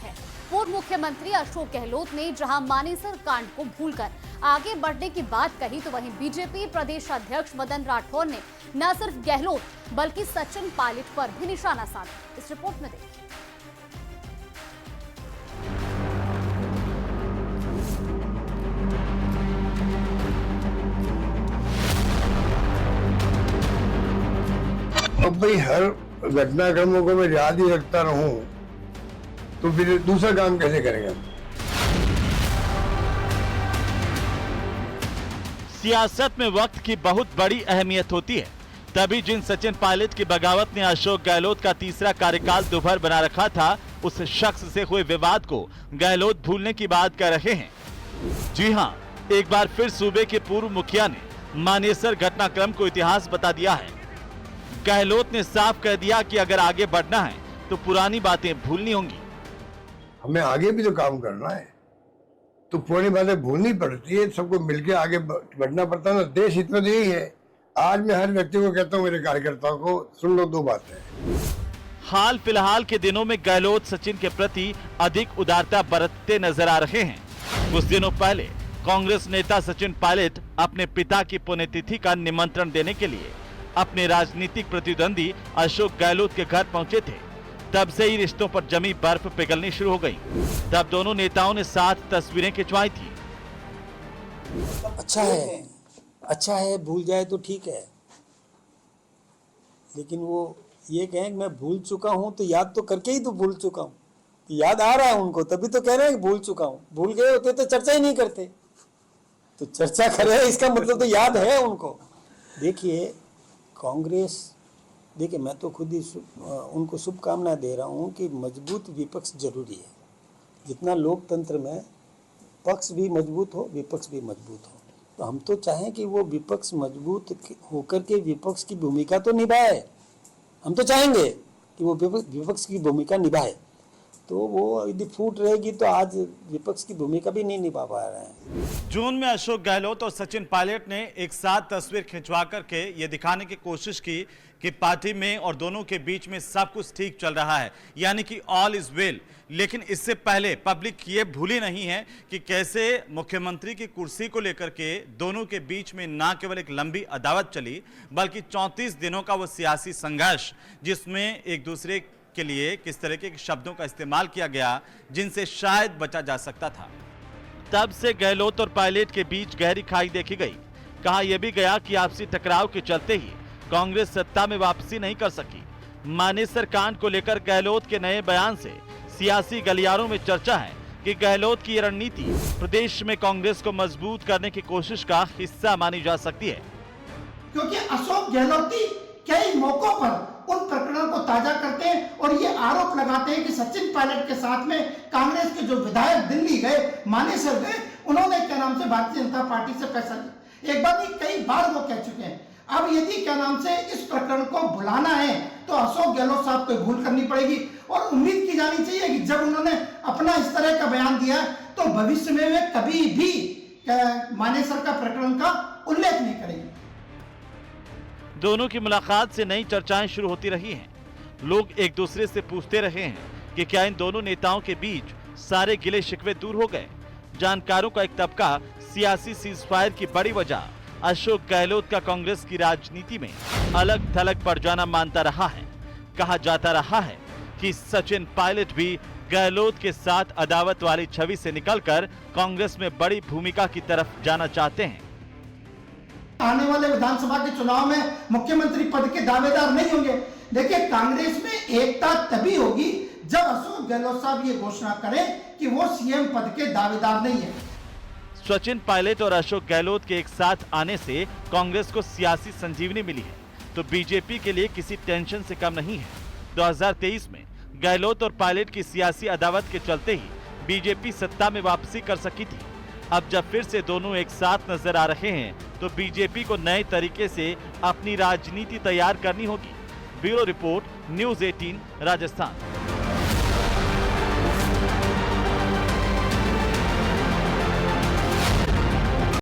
है। पूर्व मुख्यमंत्री अशोक गहलोत ने जहां मानेसर कांड को भूलकर आगे बढ़ने की बात कही, तो वहीं बीजेपी प्रदेश अध्यक्ष मदन राठौर ने न सिर्फ गहलोत बल्कि सचिन पायलट पर भी निशाना साधा। इस रिपोर्ट में देखिए। अब भाई हर घटनाक्रमों को मैं याद ही रखता रहूं तो फिर दूसरा काम कैसे करेंगे? सियासत में वक्त की बहुत बड़ी अहमियत होती है, तभी जिन सचिन पायलट की बगावत ने अशोक गहलोत का तीसरा कार्यकाल दोभर बना रखा था, उस शख्स से हुए विवाद को गहलोत भूलने की बात कर रहे हैं। जी हां, एक बार फिर सूबे के पूर्व मुखिया ने मानेसर घटनाक्रम को इतिहास बता दिया है। गहलोत ने साफ कह दिया कि अगर आगे बढ़ना है तो पुरानी बातें भूलनी होंगी। हमें आगे भी तो काम करना है, तो पुरानी बातें भूलनी पड़ती है, सबको मिलकर आगे बढ़ना पड़ता है ना। देश हित में यही है। आज मैं हर व्यक्ति को कहता हूँ, मेरे कार्यकर्ताओं को, सुन लो दो बातें। हाल फिलहाल के दिनों में गहलोत सचिन के प्रति अधिक उदारता बरतते नजर आ रहे हैं। कुछ दिनों पहले कांग्रेस नेता सचिन पायलट अपने पिता की पुण्यतिथि का निमंत्रण देने के लिए अपने राजनीतिक प्रतिद्वंदी अशोक गहलोत के घर पहुंचे थे। तब से ही रिश्तों पर जमी बर्फ पिघलनी शुरू हो गई। तब दोनों नेताओं ने साथ तस्वीरें खिंचवाई थी। अच्छा है, भूल जाए तो ठीक है, लेकिन वो ये कहें कि मैं भूल चुका हूं तो याद तो करके ही तो भूल चुका हूं। याद आ रहा है उनको, तभी तो कह रहे हैं कि भूल चुका हूं। भूल गए होते तो चर्चा ही नहीं करते, तो चर्चा करे इसका मतलब तो याद है उनको। देखिए कांग्रेस, देखिए मैं तो खुद ही उनको शुभकामनाएं दे रहा हूं कि मजबूत विपक्ष जरूरी है। जितना लोकतंत्र में पक्ष भी मजबूत हो, विपक्ष भी मजबूत हो, तो हम तो चाहें कि वो विपक्ष मजबूत होकर के विपक्ष की भूमिका तो निभाए। हम तो चाहेंगे कि वो विपक्ष की भूमिका निभाए। तो वो यदि फूट रहेगी तो आज विपक्ष की भूमिका भी नहीं निभा पा रहे हैं। जून में अशोक गहलोत और सचिन पायलट ने एक साथ तस्वीर खिंचवा करके ये दिखाने की कोशिश की कि पार्टी में और दोनों के बीच में सब कुछ ठीक चल रहा है, यानी कि ऑल इज वेल। लेकिन इससे पहले पब्लिक ये भूली नहीं है कि कैसे मुख्यमंत्री की कुर्सी को लेकर के दोनों के बीच में ना केवल एक लंबी अदावत चली, बल्कि 34 दिनों का वो सियासी संघर्ष, जिसमें एक दूसरे के लिए किस तरह के शब्दों का इस्तेमाल किया गया जिनसे शायद बचा जा सकता था। तब से गहलोत और पायलट के बीच गहरी खाई देखी गई। कहा यह भी गया कि आपसी टकराव के चलते ही कांग्रेस सत्ता में वापसी नहीं कर सकी। मानेसर कांड को लेकर गहलोत के नए बयान से सियासी गलियारों में चर्चा है कि गहलोत की रणनीति प्रदेश में कांग्रेस को मजबूत करने की कोशिश का हिस्सा मानी जा सकती है, क्योंकि अशोक गहलोत कई मौकों पर उन प्रकरणों को ताजा करते हैं और ये आरोप लगाते हैं कि सचिन पायलट के साथ में कांग्रेस के जो विधायक दिल्ली गए, मानेसर गए, उन्होंने क्या नाम से भारतीय जनता पार्टी से पैसा लिया। एक बार नहीं, कई बार वो कह चुके हैं। अब यदि क्या नाम से इस प्रकरण को भुलाना है तो अशोक गहलोत साहब को भूल करनी पड़ेगी। और उम्मीद की जानी चाहिए कि जब उन्होंने अपना इस तरह का बयान दिया तो भविष्य में वे कभी भी मानेसर का प्रकरण का उल्लेख नहीं करेंगे। दोनों की मुलाकात से नई चर्चाएं शुरू होती रही हैं। लोग एक दूसरे से पूछते रहे हैं कि क्या इन दोनों नेताओं के बीच सारे गिले शिकवे दूर हो गए। जानकारों का एक तबका सियासी सीजफायर की बड़ी वजह अशोक गहलोत का कांग्रेस की राजनीति में अलग थलग पड़ जाना मानता रहा है। कहा जाता रहा है कि सचिन पायलट भी गहलोत के साथ अदावत वाली छवि से निकलकर कांग्रेस में बड़ी भूमिका की तरफ जाना चाहते हैं। आने वाले विधानसभा के चुनाव में मुख्यमंत्री पद के दावेदार नहीं होंगे। देखिए कांग्रेस में एकता तभी होगी जब अशोक गहलोत साहब ये घोषणा करें कि वो सीएम पद के दावेदार नहीं है। सचिन पायलट और अशोक गहलोत के एक साथ आने से कांग्रेस को सियासी संजीवनी मिली है, तो बीजेपी के लिए किसी टेंशन से कम नहीं है। 2023 में गहलोत और पायलट की सियासी अदावत के चलते ही बीजेपी सत्ता में वापसी कर सकी थी। अब जब फिर से दोनों एक साथ नजर आ रहे हैं तो बीजेपी को नए तरीके से अपनी राजनीति तैयार करनी होगी। Bureau report, news 18 Rajasthan.